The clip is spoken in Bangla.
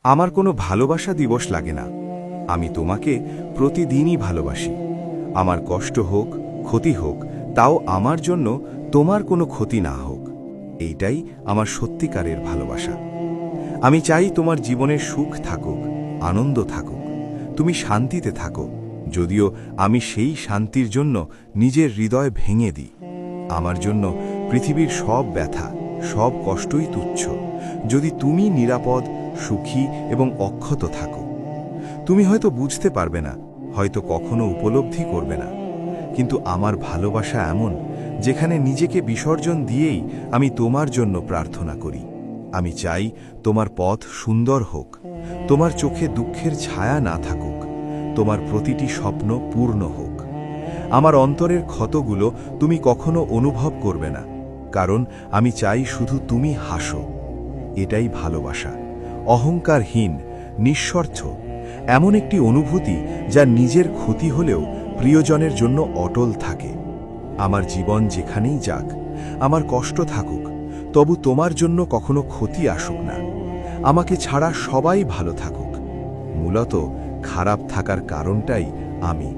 আমার কোনো ভালোবাসা দিবস লাগে না। আমি তোমাকে প্রতিদিনই ভালোবাসি। আমার কষ্ট হোক, ক্ষতি হোক, তাও আমার জন্য তোমার কোনো ক্ষতি না হোক। এইটাই আমার সত্যিকারের ভালোবাসা। আমি চাই তোমার জীবনে সুখ থাকুক, আনন্দ থাকুক, তুমি শান্তিতে থাকো, যদিও আমি সেই শান্তির জন্য নিজের হৃদয় ভেঙে দিই। আমার জন্য পৃথিবীর সব ব্যথা, সব কষ্টই তুচ্ছ, যদি তুমি নিরাপদ, সুখী এবং অক্ষত থাকো। তুমি হয়তো বুঝতে পারবে না, হয়তো কখনো উপলব্ধি করবে না, কিন্তু আমার ভালোবাসা এমন, যেখানে নিজেকে বিসর্জন দিয়েই আমি তোমার জন্য প্রার্থনা করি। আমি চাই তোমার পথ সুন্দর হোক, তোমার চোখে দুঃখের ছায়া না থাকুক, তোমার প্রতিটি স্বপ্ন পূর্ণ হোক। আমার অন্তরের ক্ষতগুলো তুমি কখনো অনুভব করবে না, কারণ আমি চাই শুধু তুমি হাসো। এটাই ভালোবাসা, অহংকারহীন, নিঃস্বার্থ, এমন একটি অনুভূতি যা নিজের ক্ষতি হলেও প্রিয়জনের জন্য অটল থাকে। আমার জীবন যেখানেই যাক, আমার কষ্ট থাকুক, তবু তোমার জন্য কখনো ক্ষতি আসুক না। আমাকে ছাড়া সবাই ভালো থাকুক। মূলত খারাপ থাকার কারণটাই আমি।